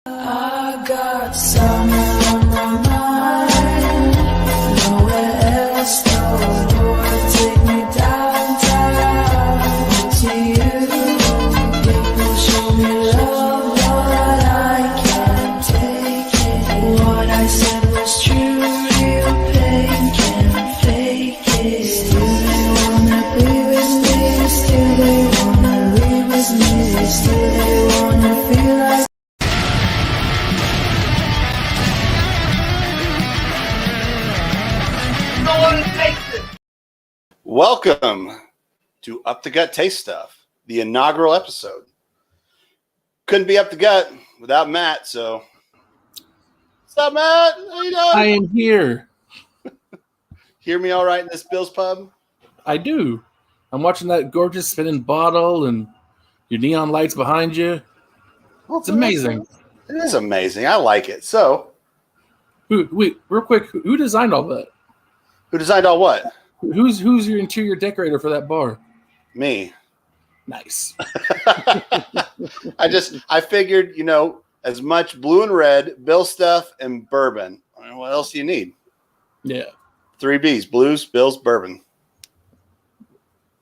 I got summer on my mind, nowhere else to go. Take me downtown to you. People show me love, but I can't take it. What I said was true, real pain can't fake it. Still they wanna be with me, still they wanna leave with me, still they wanna feel like Welcome to Up the Gut Taste Stuff, the inaugural episode. Couldn't be up the gut without Matt, so what's up, Matt? How you doing? I am here. Hear me all right in this Bill's Pub? I do. I'm watching that gorgeous spinning bottle and your neon lights behind you. Well, It's amazing. It is amazing. I like it. So, Wait, real quick, who designed all that? who designed all what? Who's your interior decorator for that bar? Me. Nice. I figured, as much blue and red, Bill stuff, and bourbon. I mean, what else do you need? Yeah. 3 Bs, blues, Bills, bourbon.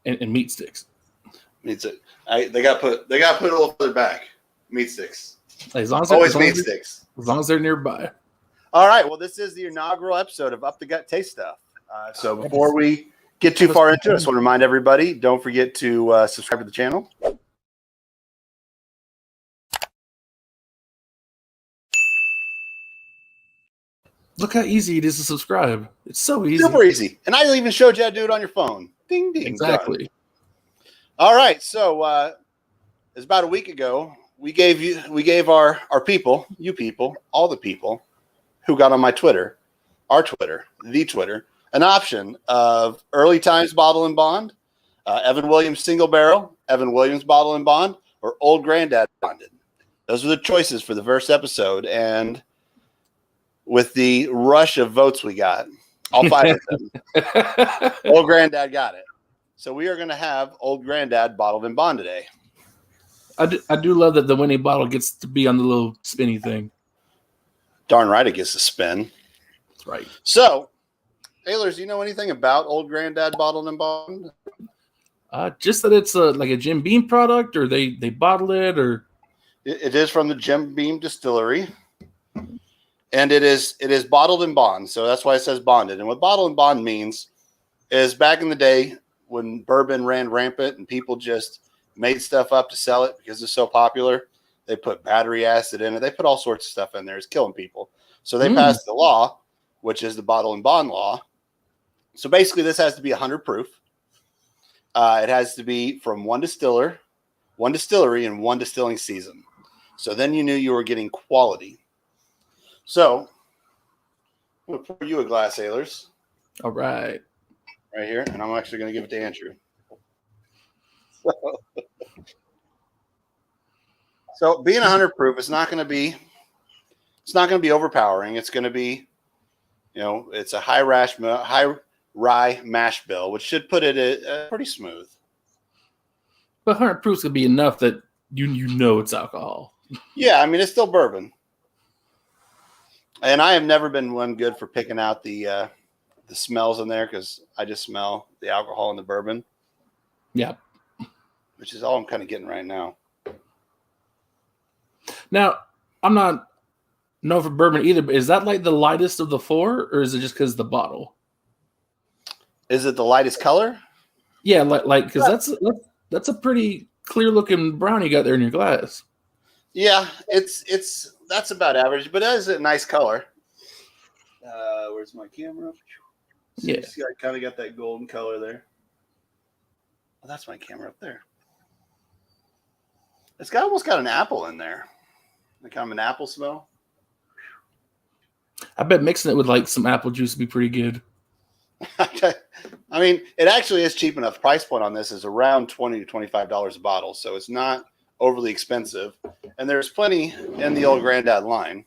And meat sticks. Needs it. They got put a little further back. Meat sticks. As long as Always meat sticks. As long as they're nearby. All right. Well, this is the inaugural episode of Up the Gut Taste Stuff. So before we get too far into it, I just want to remind everybody, don't forget to subscribe to the channel. Look how easy it is to subscribe. It's so easy. Super easy. And I even showed you how to do it on your phone. Ding, ding. Exactly. Done. All right. So it's about a week ago. We gave our people, you people, all the people who got on my Twitter, our Twitter, the Twitter, an option of Early Times Bottle and Bond, Evan Williams Single Barrel, Evan Williams Bottle and Bond, or Old Granddad Bonded. Those were the choices for the first episode. And with the rush of votes we got, all 5 of them, Old Granddad got it. So we are going to have Old Granddad Bottled and Bond today. I do love that the winning bottle gets to be on the little spinny thing. Darn right it gets a spin. That's right. So, Aylers, do you know anything about Old Granddad Bottled and Bond? Just that it's like a Jim Beam product, or they bottle it, or It is from the Jim Beam distillery, and it is bottled and bond. So that's why it says bonded. And what bottled and bond means is back in the day when bourbon ran rampant and people just made stuff up to sell it because it's so popular, they put battery acid in it. They put all sorts of stuff in there. It's killing people. So they passed the law, which is the bottle and bond law. So basically, this has to be 100 proof. It has to be from one distiller, one distillery, and one distilling season. So then you knew you were getting quality. So I'm going to pour you a glass, Aylers. all right. Right here. And I'm actually going to give it to Andrew. So being 100 proof, it's not going to be overpowering. It's going to be, it's a high rye mash bill, which should put it pretty smooth. But 100 proofs could be enough that you know it's alcohol. Yeah, I mean, it's still bourbon. And I have never been one good for picking out the smells in there because I just smell the alcohol in the bourbon. Yeah. Which is all I'm kind of getting right now. Now, I'm not known for bourbon either, but is that like the lightest of the 4, or is it just because of the bottle? Is it the lightest color? Yeah, like because that's a pretty clear looking brown you got there in your glass. Yeah, that's about average, but it is a nice color. Where's my camera? So Yeah, you see, I kind of got that golden color there. Oh, that's my camera up there. It's almost got an apple in there. Like kind of an apple smell. I bet mixing it with like some apple juice would be pretty good. I mean, it actually is cheap enough. The price point on this is around $20 to $25 a bottle, so it's not overly expensive. And there's plenty in the Old Granddad line.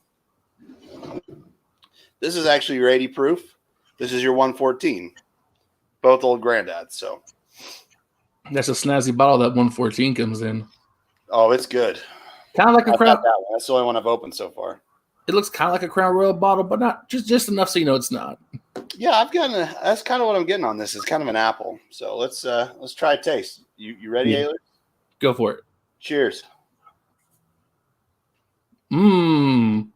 This is actually your 80 proof. This is your 114. Both Old Granddads. So That's a snazzy bottle that 114 comes in. Oh, it's good. Kind of like a I've Crown. got that one. That's the only one I've opened so far. It looks kind of like a Crown Royal bottle, but not just enough so you know it's not. Yeah, I've gotten that's kind of what I'm getting on this. It's kind of an apple. So let's try a taste. You ready, Yeah. Ayler? Go for it. Cheers. Mmm.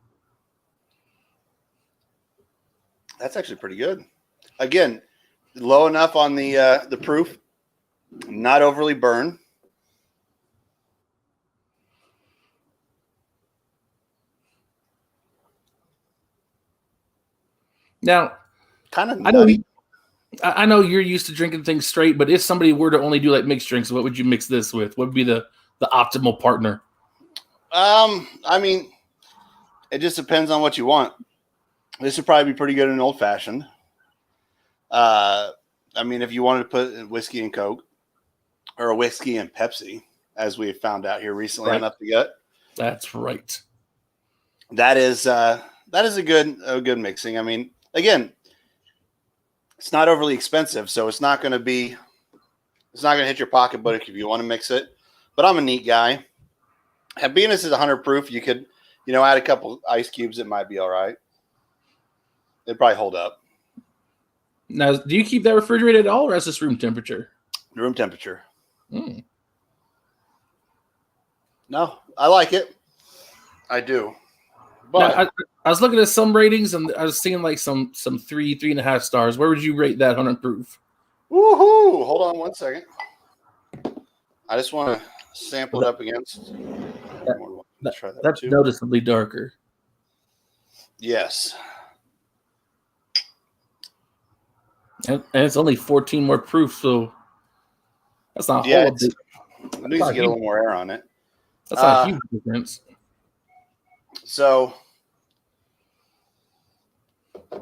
That's actually pretty good. Again, low enough on the proof, not overly burned. Now, Kind of I know nutty. I know you're used to drinking things straight, but if somebody were to only do like mixed drinks, what would you mix this with? What would be the optimal partner? I mean, it just depends on what you want. This would probably be pretty good in an old fashioned. I mean, if you wanted to put whiskey and Coke or a whiskey and Pepsi, as we found out here recently on Up the Gut. That's right. That is a good mixing. I mean, again, it's not overly expensive, so it's not going to hit your pocketbook if you want to mix it. But I'm a neat guy. And being this is 100 proof, you could, add a couple ice cubes. It might be all right. It'd probably hold up. Now, do you keep that refrigerated at all, or is this room temperature? Room temperature. Mm. No, I like it. I do. But Now, I was looking at some ratings, and I was seeing like some 3.5 stars. Where would you rate that 100 proof? woohoo! Hold on one second. I just want to sample it up against. Try that That's too. noticeably darker. Yes. And it's only 14 more proof, so that's not a whole bit. It needs to get a little more air on it. That's not a huge difference. So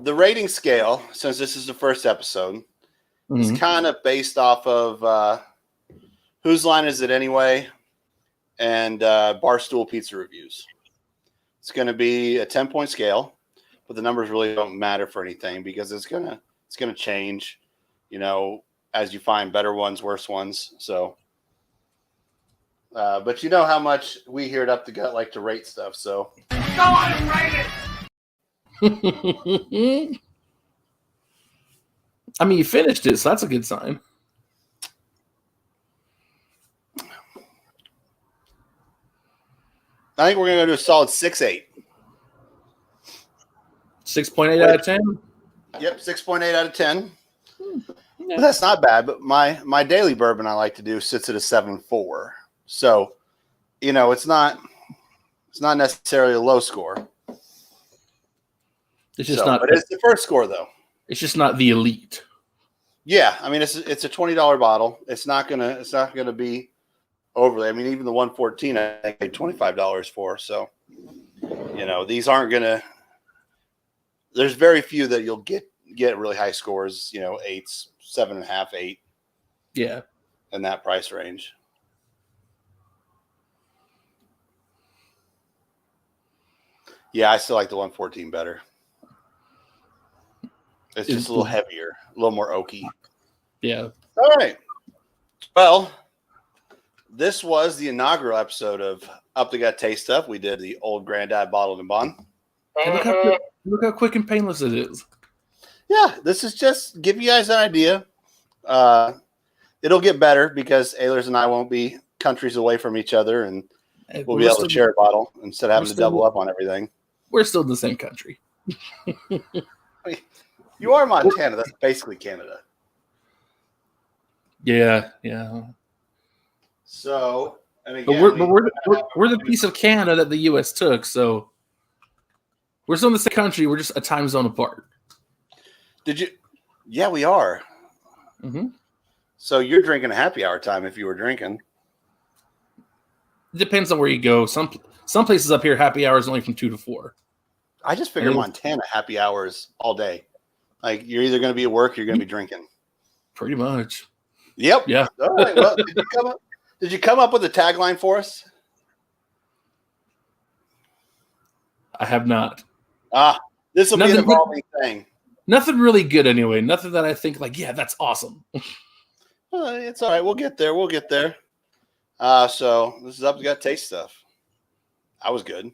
the rating scale, since this is the first episode, is kind of based off of Whose Line Is It Anyway? And Barstool Pizza Reviews. It's going to be a 10-point scale, but the numbers really don't matter for anything because it's gonna change, as you find better ones, worse ones. So, but you know how much we here at Up the Gut like to rate stuff. So Go on and rate it! I mean, you finished it, so that's a good sign. I think we're going to do a solid 6.8. 6.8 out of 10? Yep, 6.8 out of 10. Yeah. But that's not bad. But my daily bourbon I like to do sits at a 7.4. So, it's not necessarily a low score. It's just not. But it's the first score though. It's just not the elite. Yeah, I mean it's a $20 bottle. It's not gonna be overly. I mean, even the 114 I think I paid $25 for. So, these aren't gonna. There's very few that you'll get really high scores. 8s, 7.5, 8. Yeah, in that price range. Yeah, I still like the 114 better. It's just a little heavier, a little more oaky. Yeah. All right. Well, this was the inaugural episode of Up the Gut Taste Stuff. We did the old Granddad Bottled and Bond. And look how quick and painless it is. Yeah, this is just give you guys an idea. It'll get better because Ahlers and I won't be countries away from each other, and we'll be able to share a bottle instead of having to double up on everything. We're still in the same country. You are Montana. That's basically Canada. Yeah. So, and again, we're the piece of Canada that the U.S. took. So we're still in the same country. We're just a time zone apart. Did you? Yeah, we are. Mm-hmm. So you're drinking a happy hour time if you were drinking. It depends on where you go. Some places up here, happy hour is only from 2 to 4. I just figured Montana happy hours all day. Like you're either going to be at work or you're going to be drinking. Pretty much. Yep. Yeah. All right. Well, did you come up with a tagline for us? I have not. This will be an evolving thing. Nothing really good anyway. Nothing that I think like, yeah, that's awesome. It's all right. We'll get there. So this is Up to Gut Taste Stuff. I was good.